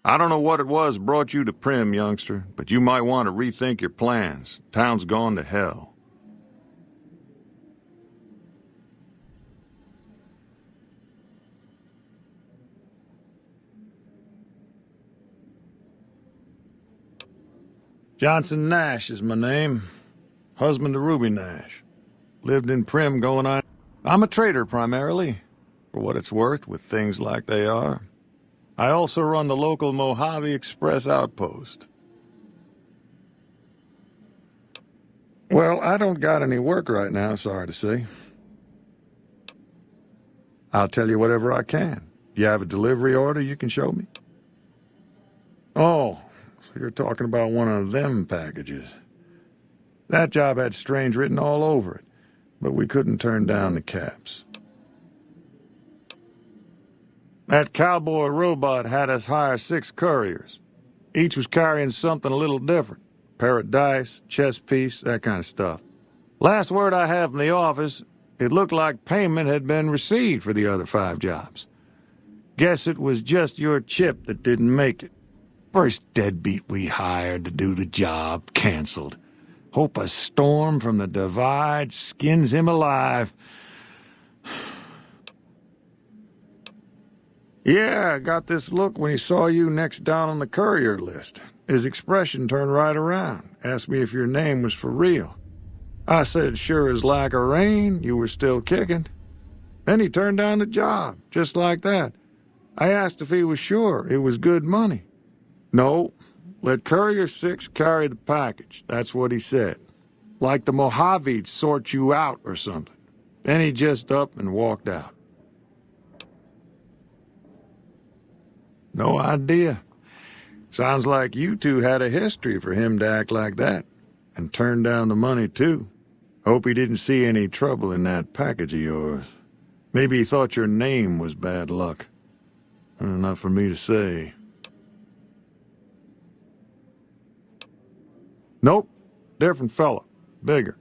I don't know what it was brought you to Prim, youngster, but you might want to rethink your plans. Town's gone to hell. Johnson Nash is my name. Husband to Ruby Nash. Lived in Prim going on. I'm a trader primarily, for what it's worth with things like they are. I also run the local Mojave Express outpost. Well, I don't got any work right now, sorry to say. I'll tell you whatever I can. You have a delivery order you can show me? Oh, so you're talking about one of them packages. That job had strange written all over it, but we couldn't turn down the caps. That cowboy robot had us hire 6 couriers. Each was carrying something a little different. Pair of dice, chess piece, that kind of stuff. Last word I have from the office, it looked like payment had been received for the other 5 jobs. Guess it was just your chip that didn't make it. First deadbeat we hired to do the job canceled. Hope a storm from the divide skins him alive. Yeah, I got this look when he saw you next down on the courier list. His expression turned right around, asked me if your name was for real. I said sure as lack of rain, you were still kicking. Then he turned down the job, just like that. I asked if he was sure it was good money. No, let Courier 6 carry the package, that's what he said. Like the Mojave'd sort you out or something. Then he just up and walked out. No idea. Sounds like you two had a history for him to act like that. And turn down the money, too. Hope he didn't see any trouble in that package of yours. Maybe he thought your name was bad luck. Not for me to say. Nope. Different fella. Bigger.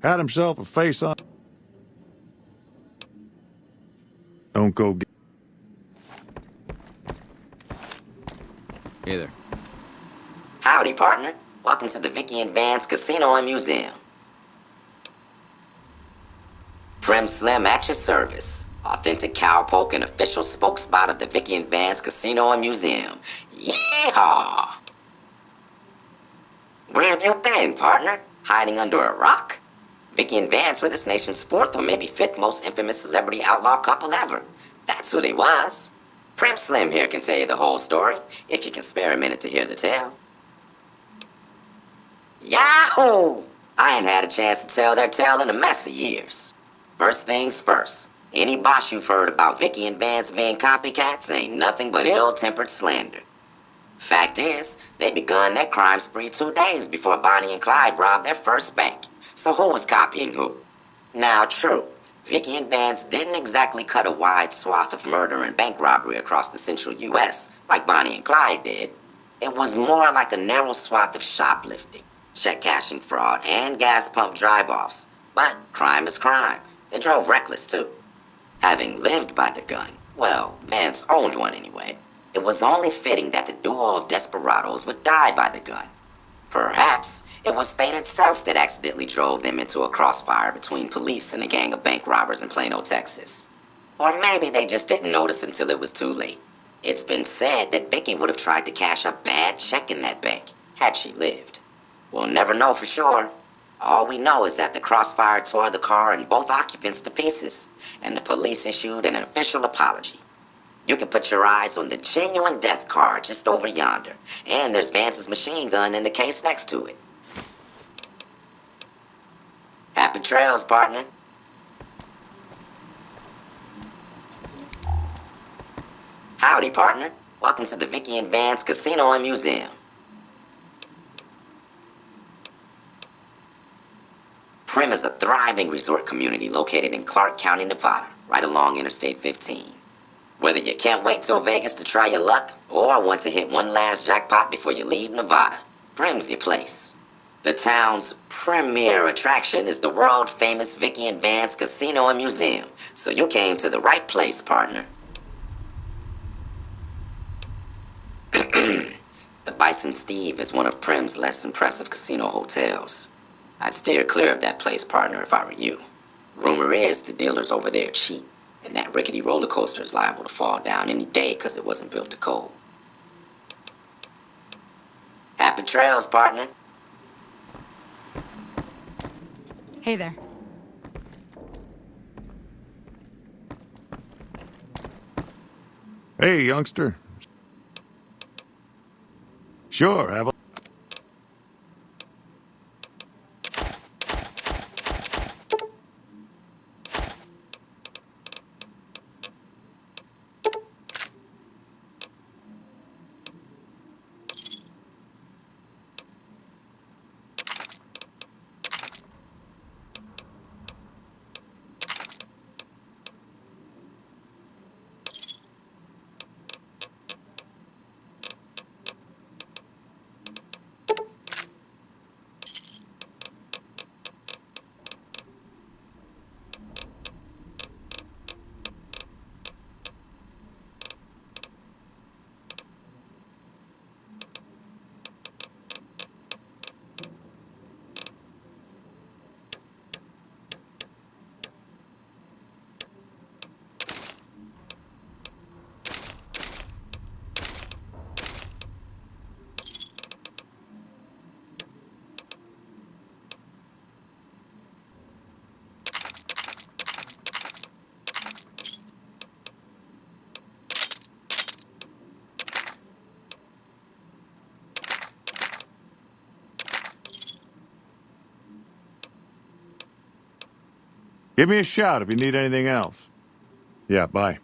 Had himself a face on... Don't go get... Hey there. Howdy, partner. Welcome to the Vicky and Vance Casino and Museum. Prim Slim at your service. Authentic cowpoke and official spokespot of the Vicky and Vance Casino and Museum. Yeehaw! Where have you been, partner? Hiding under a rock? Vicky and Vance were this nation's 4th or maybe 5th most infamous celebrity outlaw couple ever. That's who they was. Prim Slim here can tell you the whole story, if you can spare a minute to hear the tale. Yahoo! I ain't had a chance to tell their tale in a mess of years. First things first, any boss you've heard about Vicky and Vance being copycats ain't nothing but ill-tempered slander. Fact is, they begun their crime spree 2 days before Bonnie and Clyde robbed their first bank. So who was copying who? Now true, Vicky and Vance didn't exactly cut a wide swath of murder and bank robbery across the central U.S. like Bonnie and Clyde did. It was more like a narrow swath of shoplifting, check cashing fraud, and gas pump drive-offs. But crime is crime. They drove reckless, too. Having lived by the gun, well, Vance owned one anyway, it was only fitting that the duo of desperados would die by the gun. Perhaps it was fate itself that accidentally drove them into a crossfire between police and a gang of bank robbers in Plano, Texas. Or maybe they just didn't notice until it was too late. It's been said that Vicky would have tried to cash a bad check in that bank, had she lived. We'll never know for sure. All we know is that the crossfire tore the car and both occupants to pieces, and the police issued an official apology. You can put your eyes on the genuine death car just over yonder, and there's Vance's machine gun in the case next to it. Happy trails, partner. Howdy, partner. Welcome to the Vicky and Vance Casino and Museum. Prim is a thriving resort community located in Clark County, Nevada, right along Interstate 15. Whether you can't wait till Vegas to try your luck, or want to hit one last jackpot before you leave Nevada, Prim's your place. The town's premier attraction is the world-famous Vicky and Vance Casino and Museum, so you came to the right place, partner. The Bison Steve is one of Prim's less impressive casino hotels. I'd steer clear of that place, partner, if I were you. Rumor is the dealers over there cheat, and that rickety roller coaster is liable to fall down any day because it wasn't built to code. Happy trails, partner. Hey there. Hey, youngster. Sure, have a... Give me a shout if you need anything else. Yeah, bye.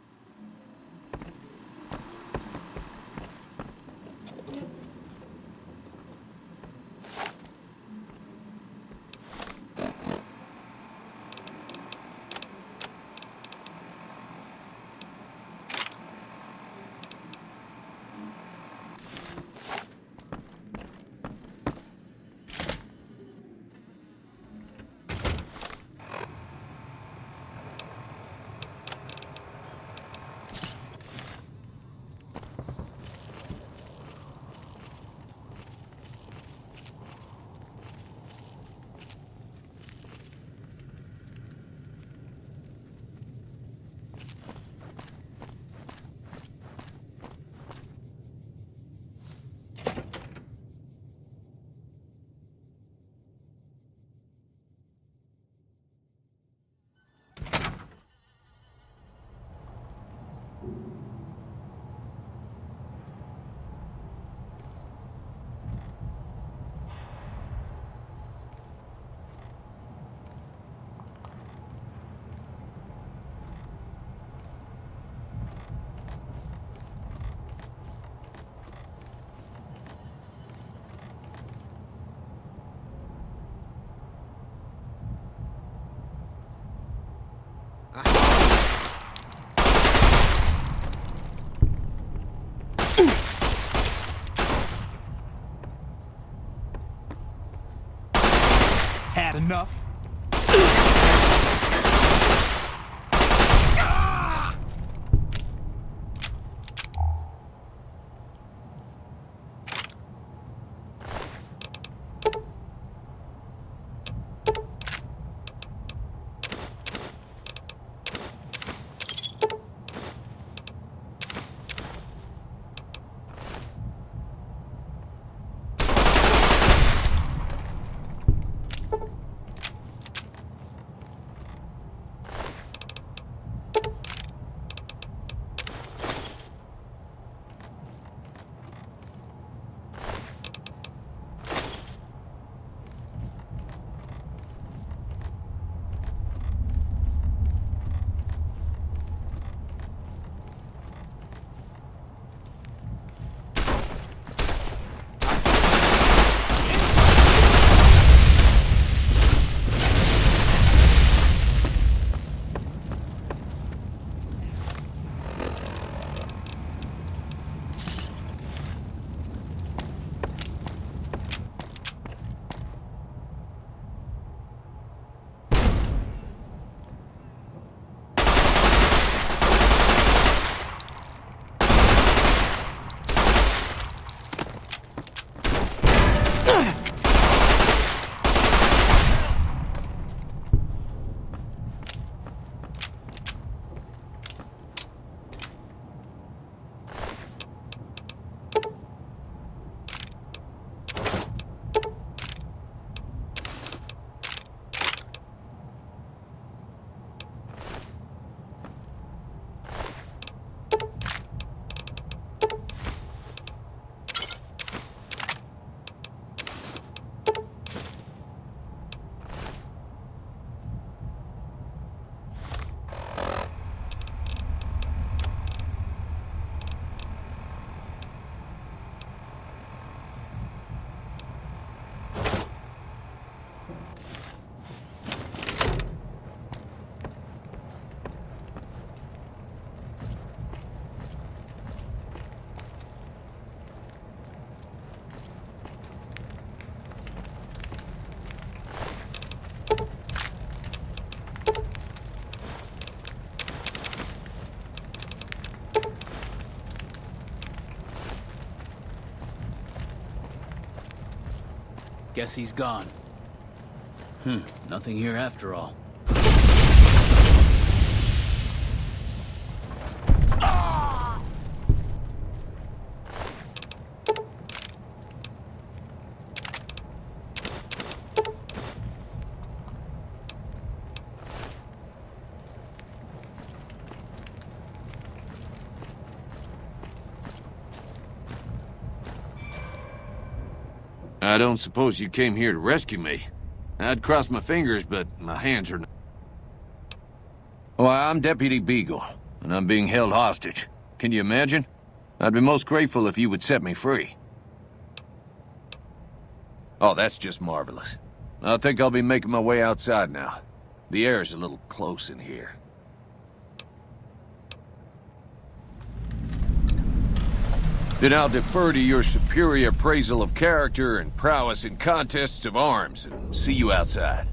Had enough? Guess he's gone. Nothing here after all. I don't suppose you came here to rescue me. I'd cross my fingers, but my hands are not. Why, I'm Deputy Beagle, and I'm being held hostage. Can you imagine? I'd be most grateful if you would set me free. Oh, that's just marvelous. I think I'll be making my way outside now. The air's a little close in here. Then I'll defer to your superior appraisal of character and prowess in contests of arms, and see you outside.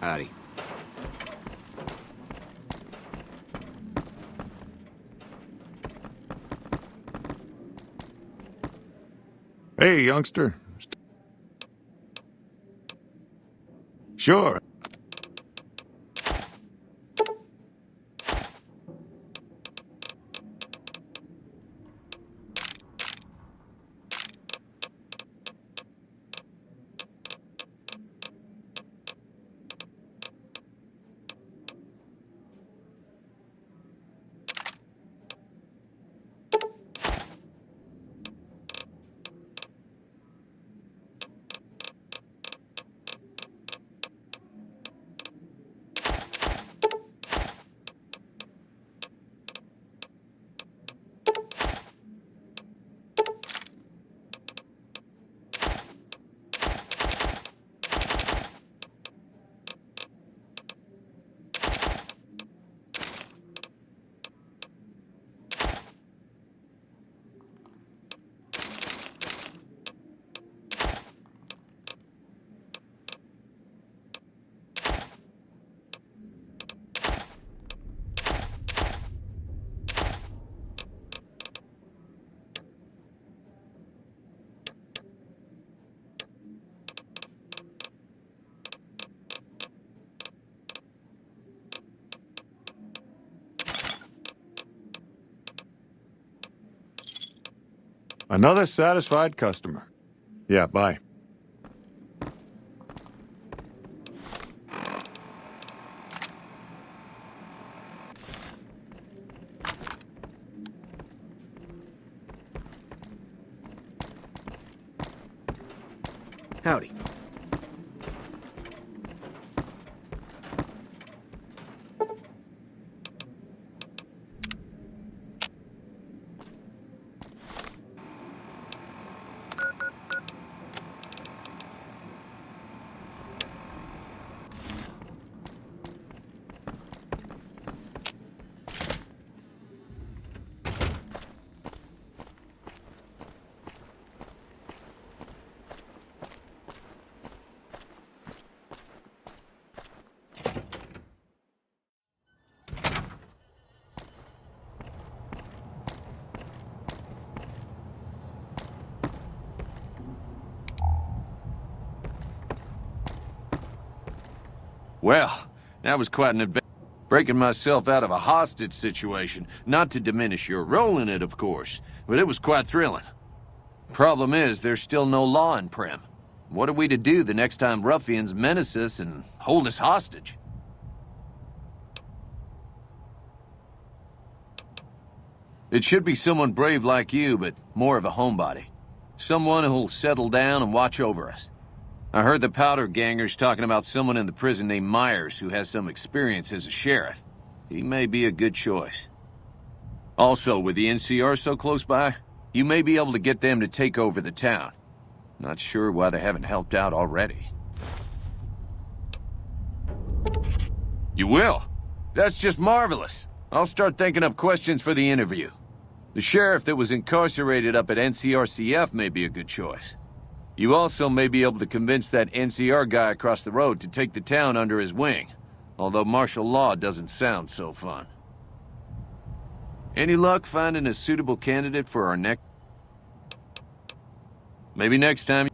Howdy. Hey, youngster. Sure. Another satisfied customer. Yeah, bye. Howdy. Well, that was quite an adventure. Breaking myself out of a hostage situation. Not to diminish your role in it, of course, but it was quite thrilling. Problem is, there's still no law in Primm. What are we to do the next time ruffians menace us and hold us hostage? It should be someone brave like you, but more of a homebody. Someone who'll settle down and watch over us. I heard the Powder Gangers talking about someone in the prison named Myers who has some experience as a sheriff. He may be a good choice. Also, with the NCR so close by, you may be able to get them to take over the town. Not sure why they haven't helped out already. You will? That's just marvelous. I'll start thinking up questions for the interview. The sheriff that was incarcerated up at NCRCF may be a good choice. You also may be able to convince that NCR guy across the road to take the town under his wing, although martial law doesn't sound so fun. Any luck finding a suitable candidate for our next... Maybe next time...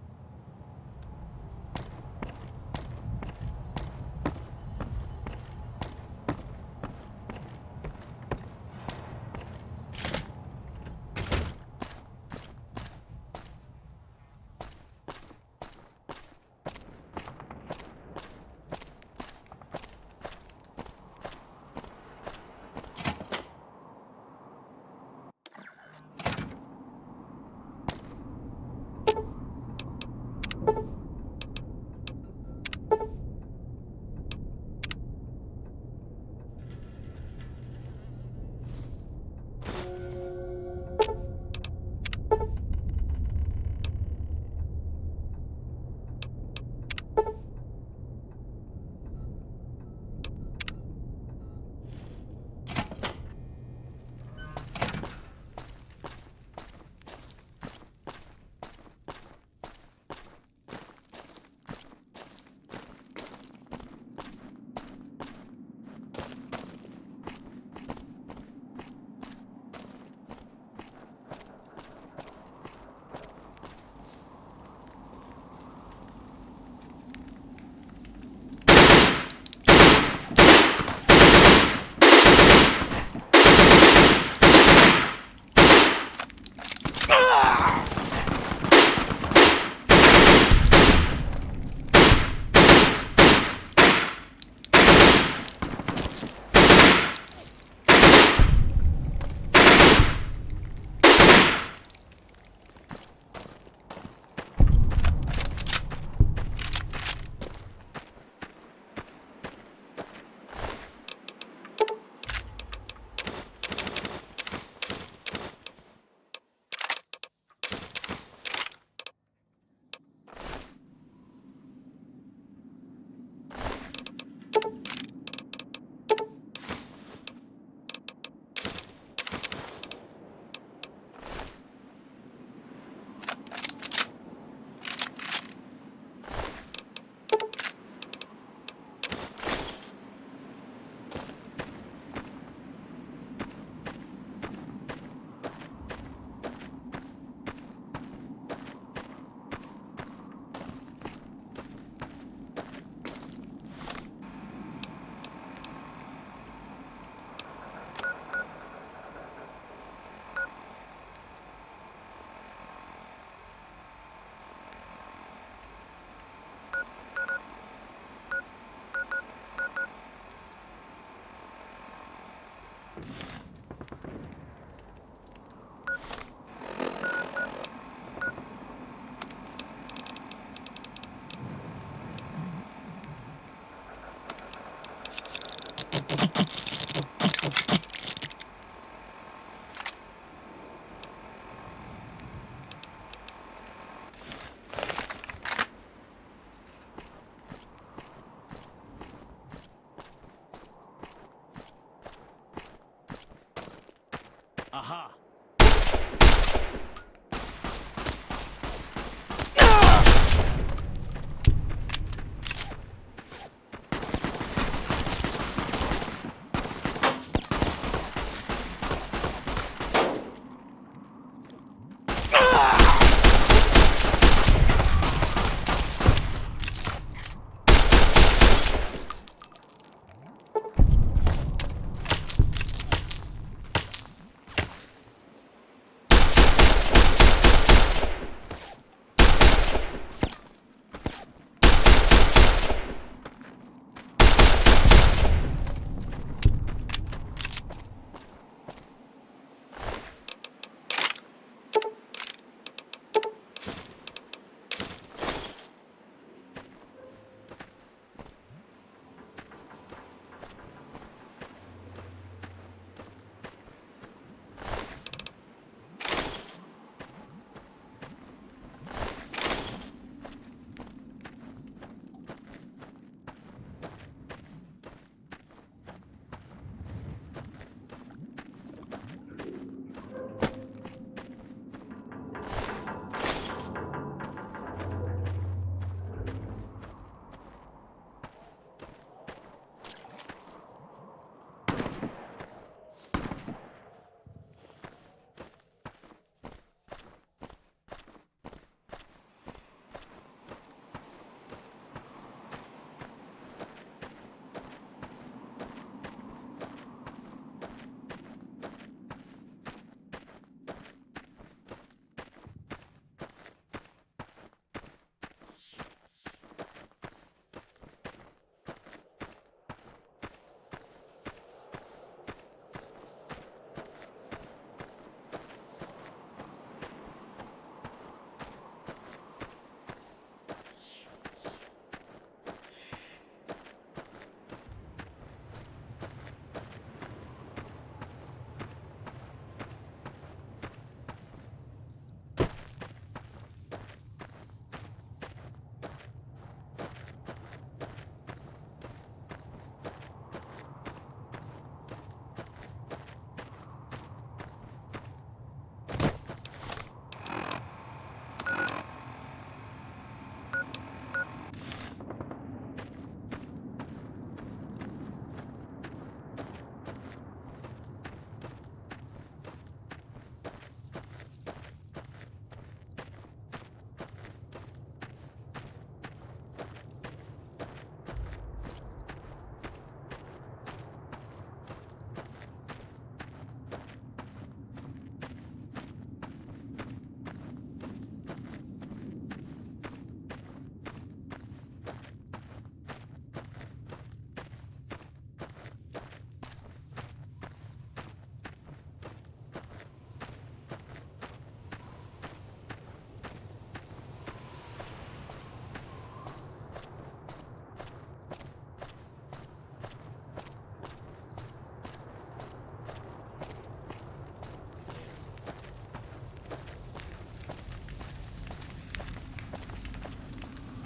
Aha!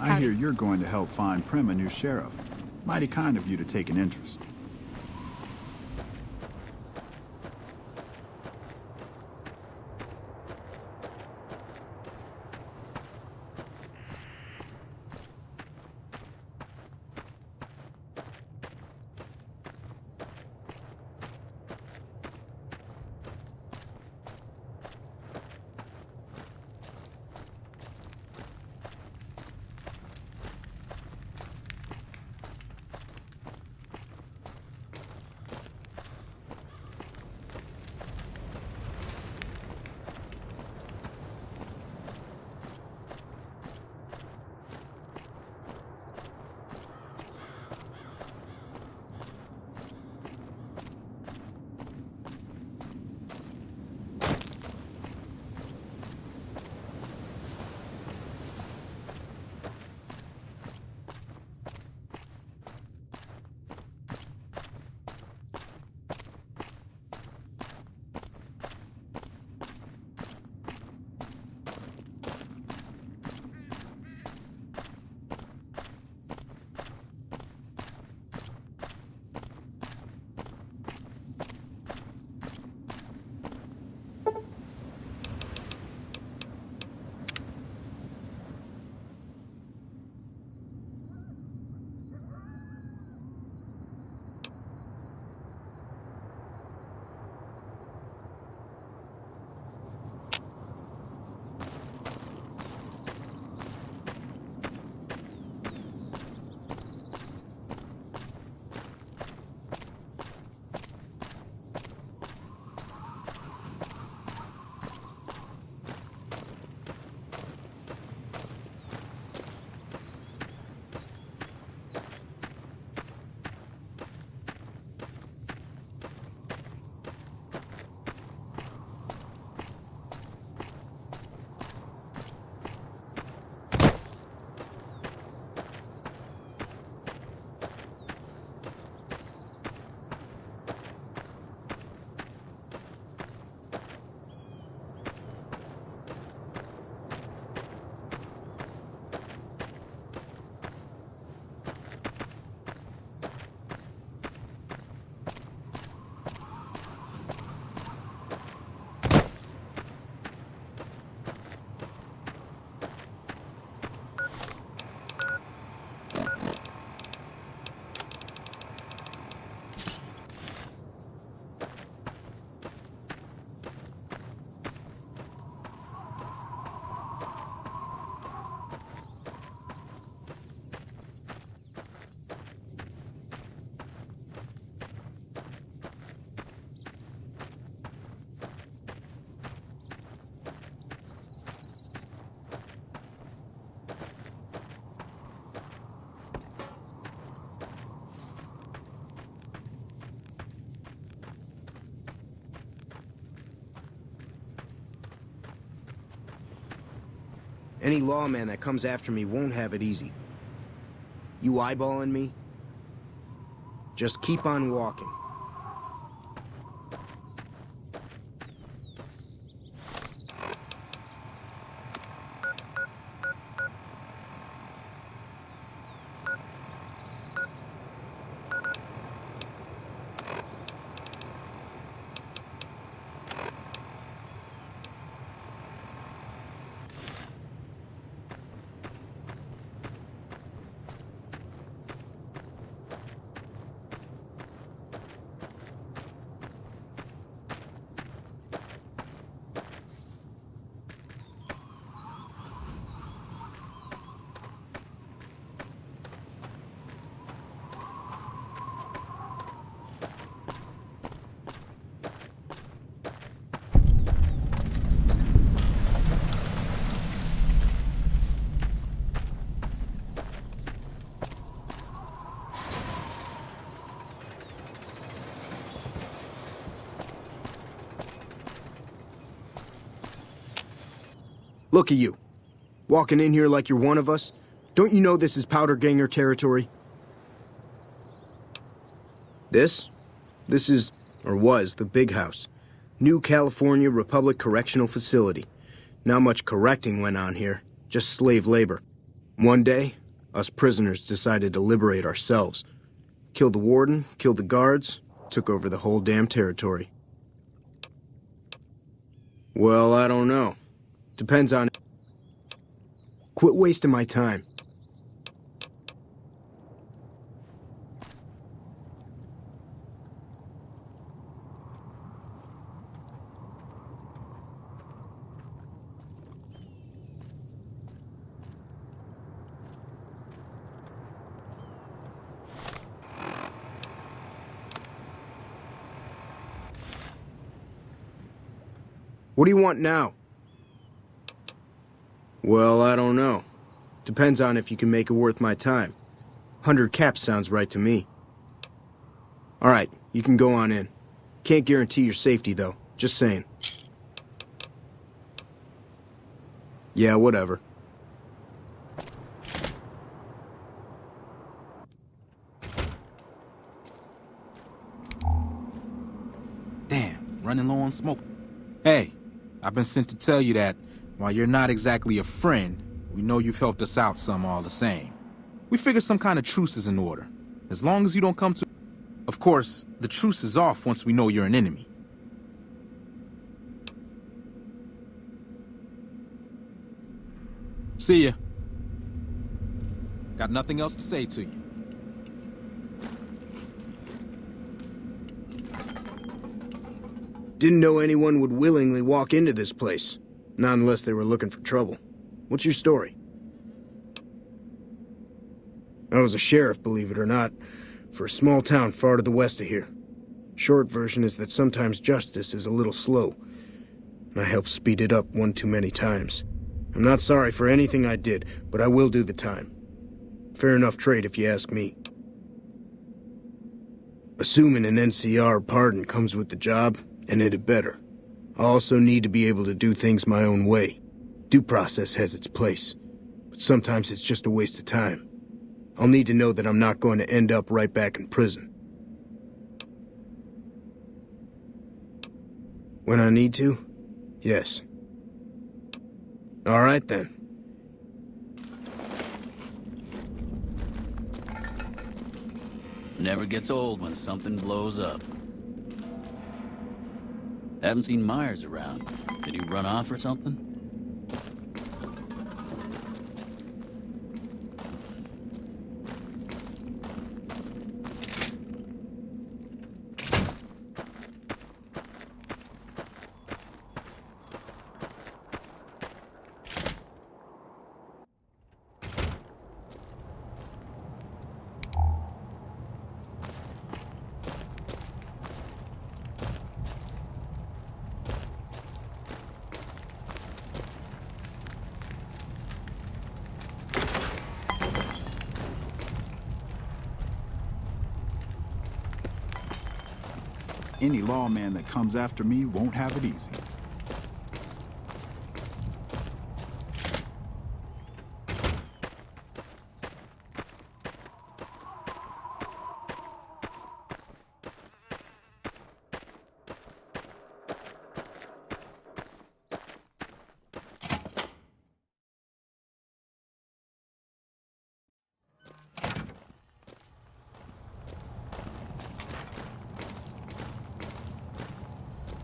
I hear you're going to help find Prim a new sheriff. Mighty kind of you to take an interest. Any lawman that comes after me won't have it easy. You eyeballing me? Just keep on walking. Look at you. Walking in here like you're one of us. Don't you know this is Powder Ganger territory? This is, or was, the Big House. New California Republic Correctional Facility. Not much correcting went on here, just slave labor. One day, us prisoners decided to liberate ourselves. Killed the warden, killed the guards, took over the whole damn territory. Well, I don't know. Depends on... Quit wasting my time. What do you want now? Well, I don't know. Depends on if you can make it worth my time. 100 caps sounds right to me. All right, you can go on in. Can't guarantee your safety, though. Just saying. Yeah, whatever. Damn, running low on smoke. Hey, I've been sent to tell you that while you're not exactly a friend, we know you've helped us out some all the same. We figure some kind of truce is in order. As long as you don't come to... Of course, the truce is off once we know you're an enemy. See ya. Got nothing else to say to you. Didn't know anyone would willingly walk into this place. Not unless they were looking for trouble. What's your story? I was a sheriff, believe it or not, for a small town far to the west of here. Short version is that sometimes justice is a little slow, and I helped speed it up one too many times. I'm not sorry for anything I did, but I will do the time. Fair enough trade if you ask me. Assuming an NCR pardon comes with the job, and it had better. I also need to be able to do things my own way. Due process has its place, but sometimes it's just a waste of time. I'll need to know that I'm not going to end up right back in prison. When I need to? Yes. All right then. Never gets old when something blows up. Haven't seen Myers around. Did he run off or something? Any lawman that comes after me won't have it easy.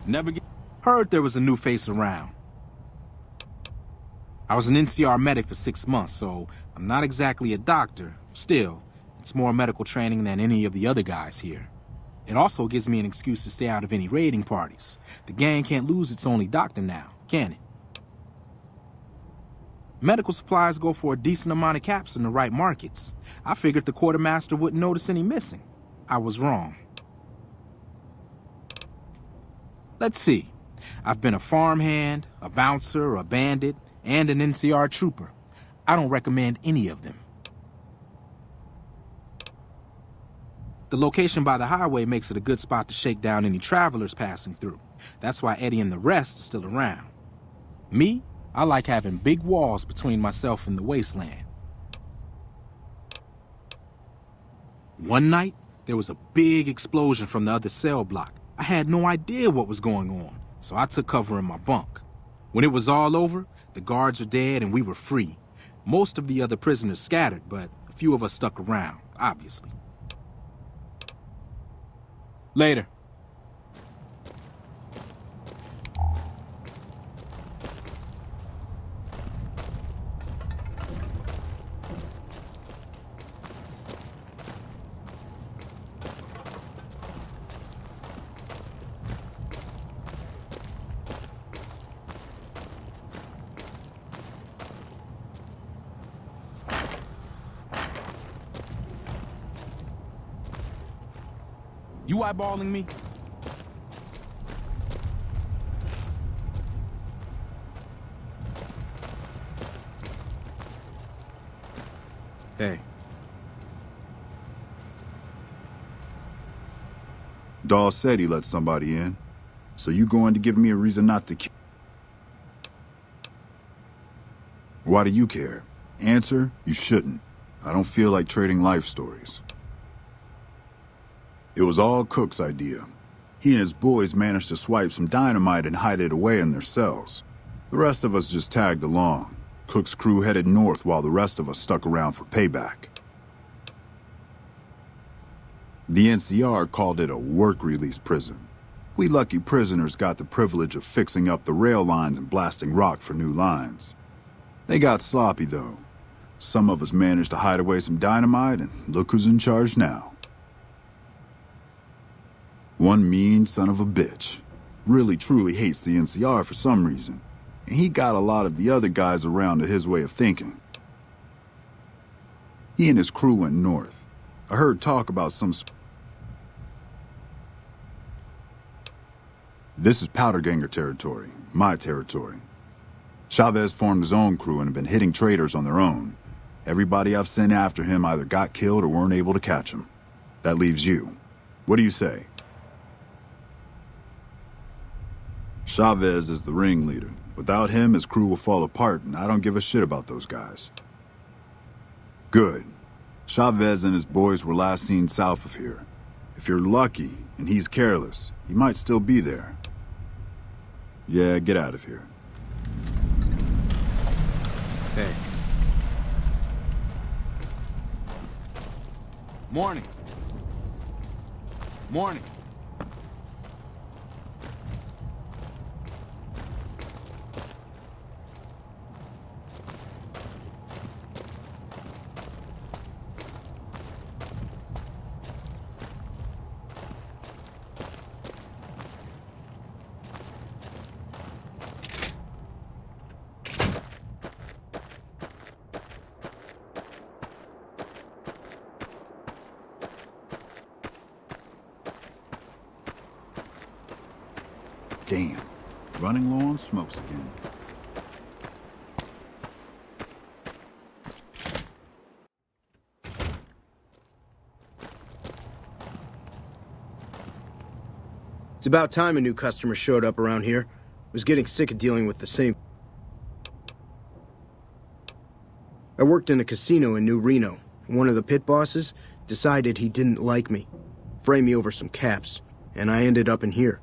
Never get... Heard there was a new face around. I was an NCR medic for 6 months, so I'm not exactly a doctor. Still, it's more medical training than any of the other guys here. It also gives me an excuse to stay out of any raiding parties. The gang can't lose its only doctor now, can it? Medical supplies go for a decent amount of caps in the right markets. I figured the quartermaster wouldn't notice any missing. I was wrong. Let's see. I've been a farmhand, a bouncer, a bandit, and an NCR trooper. I don't recommend any of them. The location by the highway makes it a good spot to shake down any travelers passing through. That's why Eddie and the rest are still around. Me, I like having big walls between myself and the wasteland. One night, there was a big explosion from the other cell block. I had no idea what was going on, so I took cover in my bunk. When it was all over, the guards were dead and we were free. Most of the other prisoners scattered, but a few of us stuck around, obviously. Later. You eyeballing me? Hey. Dawes said he let somebody in. So you going to give me a reason not to kill? Why do you care? Answer, you shouldn't. I don't feel like trading life stories. It was all Cook's idea. He and his boys managed to swipe some dynamite and hide it away in their cells. The rest of us just tagged along. Cook's crew headed north while the rest of us stuck around for payback. The NCR called it a work-release prison. We lucky prisoners got the privilege of fixing up the rail lines and blasting rock for new lines. They got sloppy, though. Some of us managed to hide away some dynamite, and look who's in charge now. One mean son of a bitch. Really truly hates the NCR for some reason. And he got a lot of the other guys around to his way of thinking. He and his crew went north. I heard talk about some... This is Powderganger territory, my territory. Chavez formed his own crew and had been hitting traitors on their own. Everybody I've sent after him either got killed or weren't able to catch him. That leaves you. What do you say? Chavez is the ringleader. Without him, his crew will fall apart, and I don't give a shit about those guys. Good. Chavez and his boys were last seen south of here. If you're lucky, and he's careless, he might still be there. Yeah, get out of here. Hey. Morning. Morning. Damn. Running low on smokes again. It's about time a new customer showed up around here. Was getting sick of dealing with the same... I worked in a casino in New Reno, and one of the pit bosses decided he didn't like me. Framed me over some caps, and I ended up in here.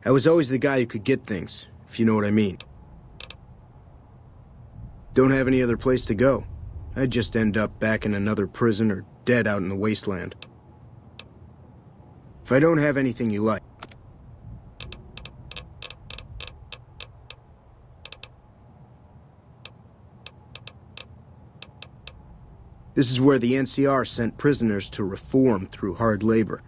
I was always the guy who could get things, if you know what I mean. Don't have any other place to go. I'd just end up back in another prison or dead out in the wasteland. If I don't have anything you like, This is where the NCR sent prisoners to reform through hard labor.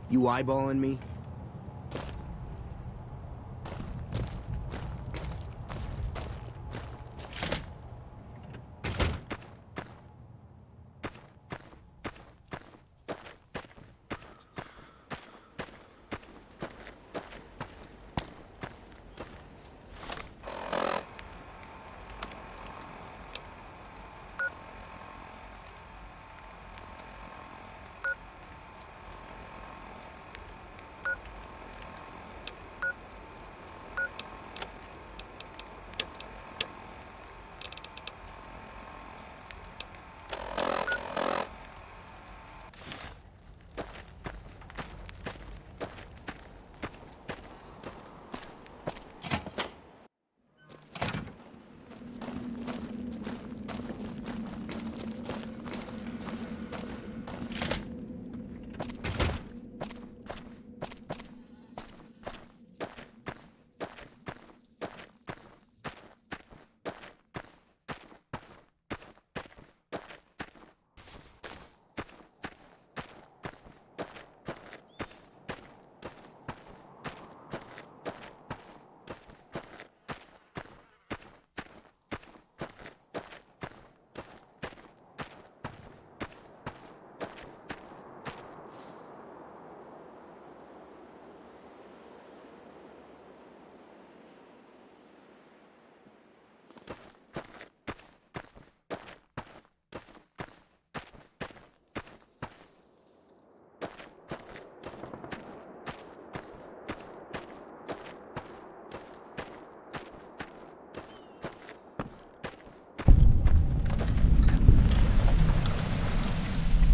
You eyeballing me?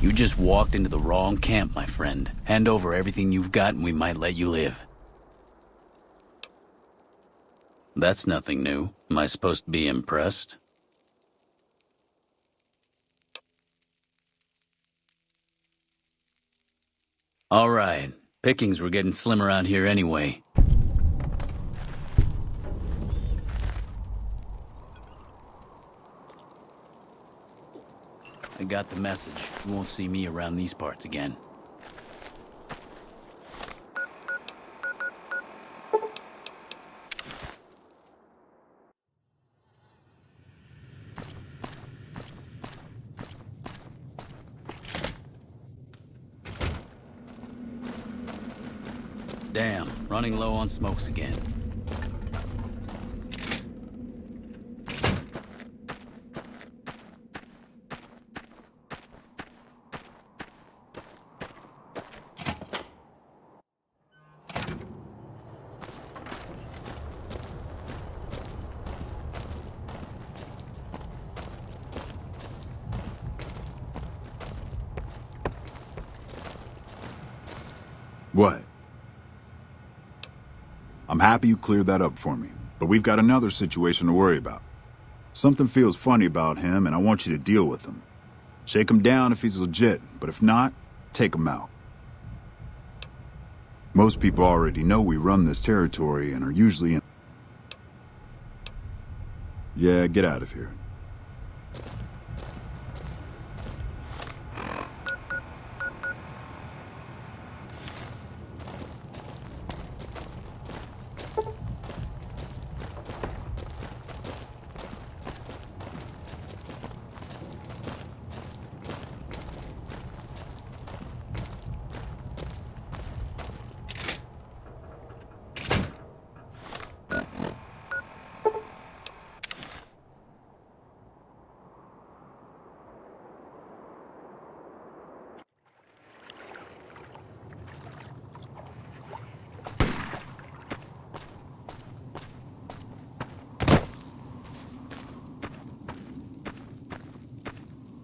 You just walked into the wrong camp, my friend. Hand over everything you've got and we might let you live. That's nothing new. Am I supposed to be impressed? All right. Pickings were getting slim around here anyway. I got the message. You won't see me around these parts again. Damn, running low on smokes again. What? I'm happy you cleared that up for me, but we've got another situation to worry about. Something feels funny about him, and I want you to deal with him. Shake him down if he's legit, but if not, take him out. Most people already know we run this territory and are usually in... Yeah, get out of here.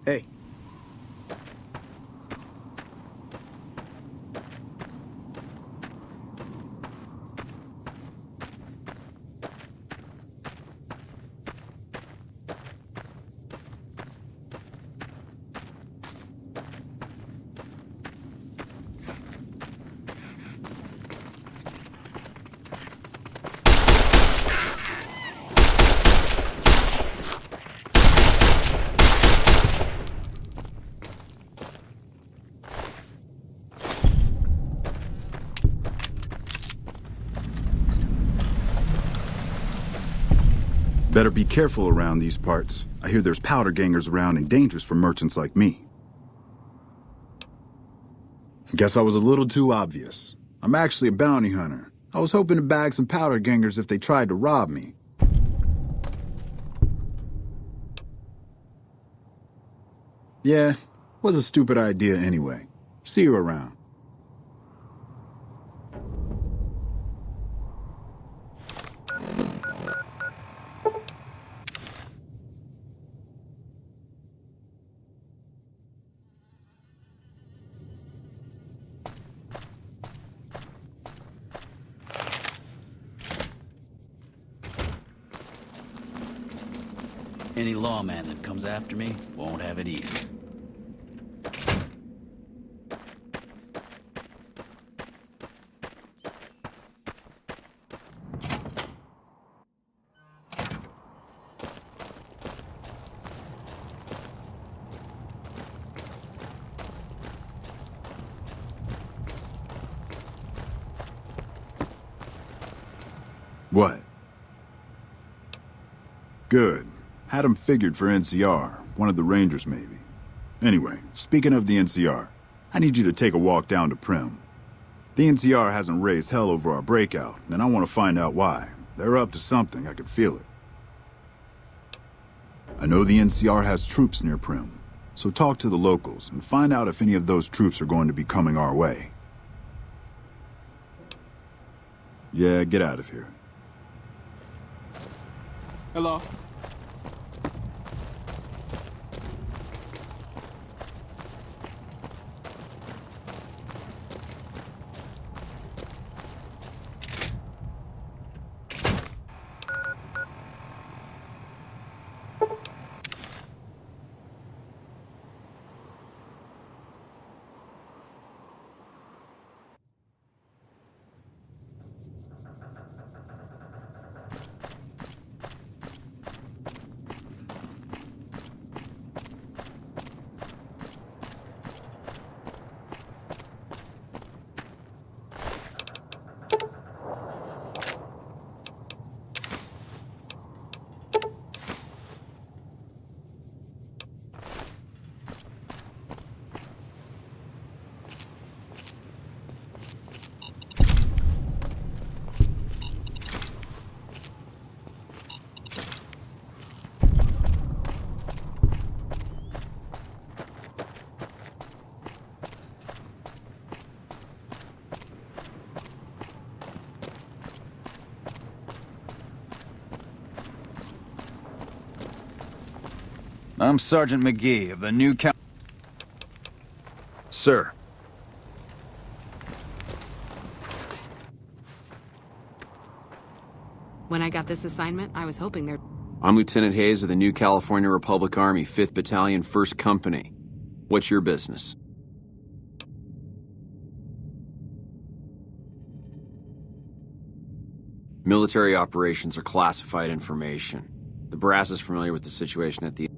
Hey. Better be careful around these parts. I hear there's powder gangers around and dangerous for merchants like me. Guess I was a little too obvious. I'm actually a bounty hunter. I was hoping to bag some powder gangers if they tried to rob me. Yeah, was a stupid idea anyway. See you around. Any lawman that comes after me won't have it easy. What? Good. Had him figured for NCR, one of the Rangers maybe. Anyway, speaking of the NCR, I need you to take a walk down to Prim. The NCR hasn't raised hell over our breakout, and I want to find out why. They're up to something, I can feel it. I know the NCR has troops near Prim, so talk to the locals and find out if any of those troops are going to be coming our way. Yeah, get out of here. Hello? I'm Sergeant McGee of the New Cal... Sir. When I got this assignment, I was hoping there'd... I'm Lieutenant Hayes of the New California Republic Army, 5th Battalion, 1st Company. What's your business? Military operations are classified information. The brass is familiar with the situation at the...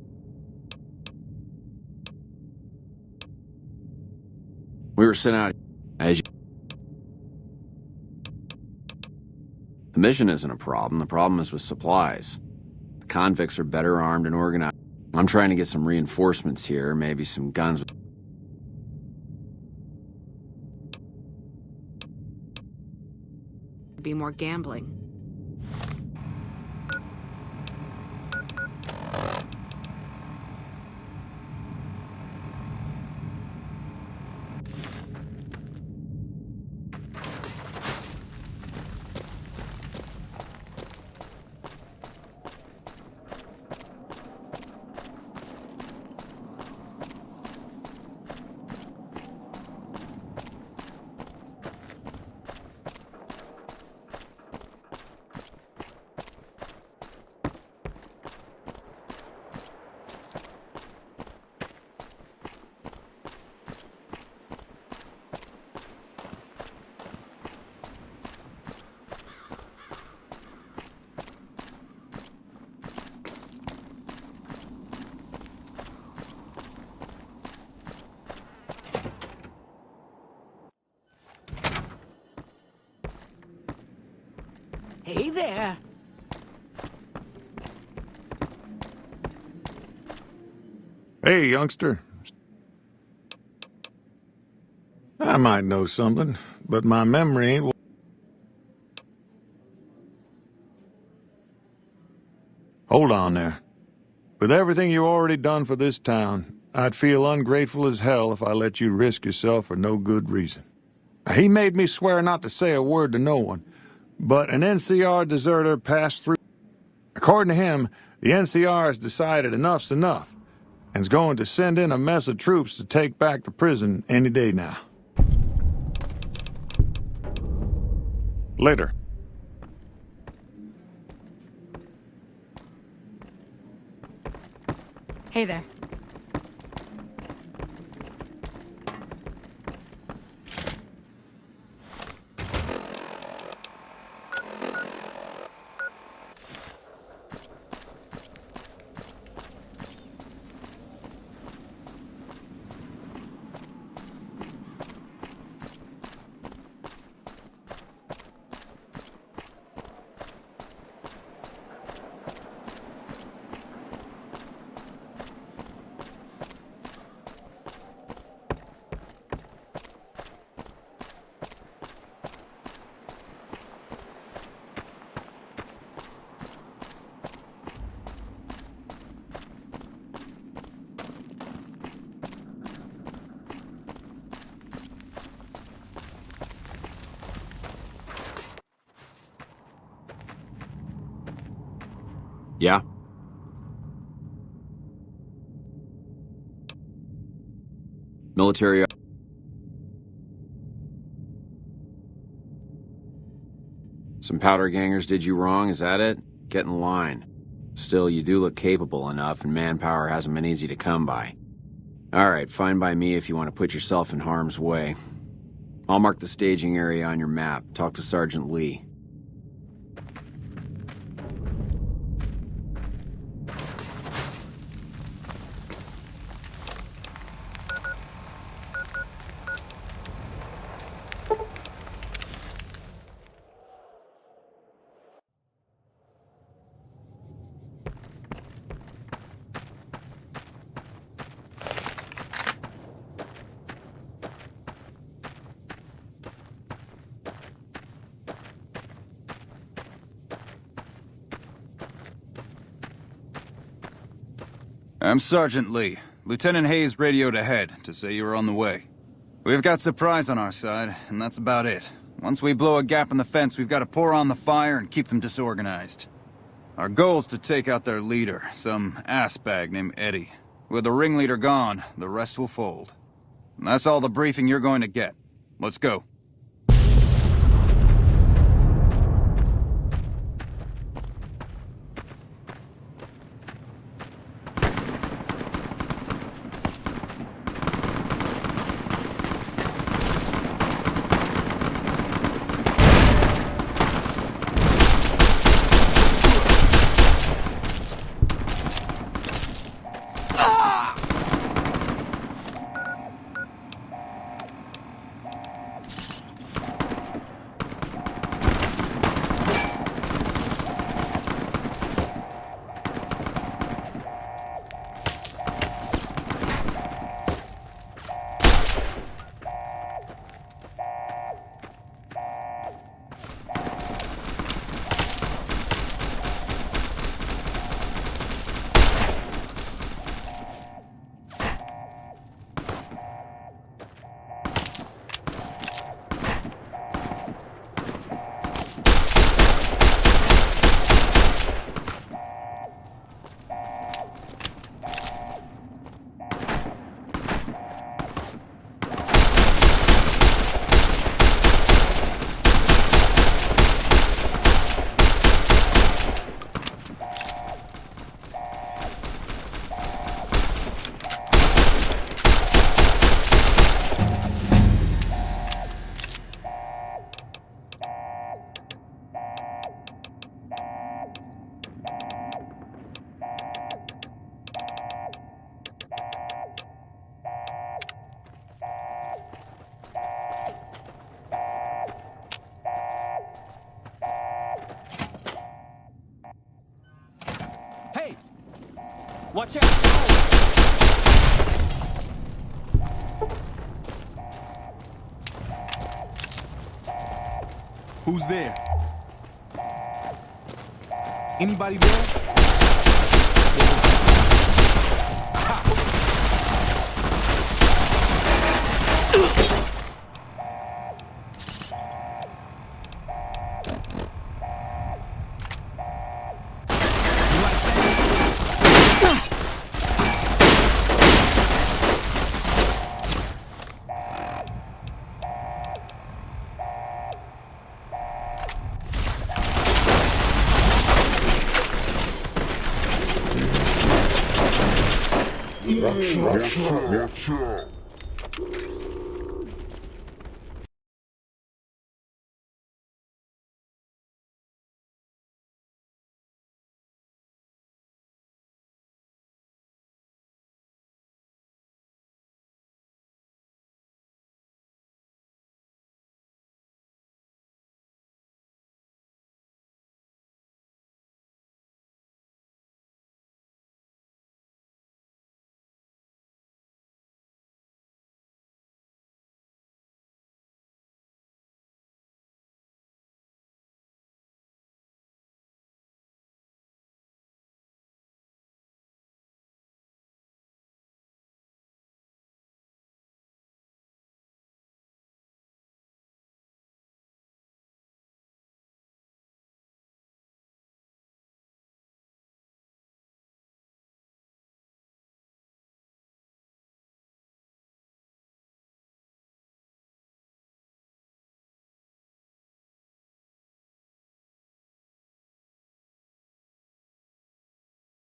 We were sent out as you... The mission isn't a problem. The problem is with supplies. The convicts are better armed and organized. I'm trying to get some reinforcements here, maybe some guns. be more gambling. Hey there. Hey, youngster. I might know something, but my memory ain't... Hold on there. With everything you already done for this town, I'd feel ungrateful as hell if I let you risk yourself for no good reason. He made me swear not to say a word to no one, but an NCR deserter passed through. According to him, the NCR has decided enough's enough, and's going to send in a mess of troops to take back the prison any day now. Later. Hey there. Yeah? Military... Some powder gangers did you wrong, is that it? Get in line. Still, you do look capable enough, and manpower hasn't been easy to come by. Alright, fine by me if you want to put yourself in harm's way. I'll mark the staging area on your map. Talk to Sergeant Lee. I'm Sergeant Lee. Lieutenant Hayes radioed ahead to say you were on the way. We've got supplies on our side, and that's about it. Once we blow a gap in the fence, we've got to pour on the fire and keep them disorganized. Our goal's to take out their leader, some assbag named Eddie. With the ringleader gone, the rest will fold. And that's all the briefing you're going to get. Let's go. Watch out! Who's there? Anybody there? Watch out.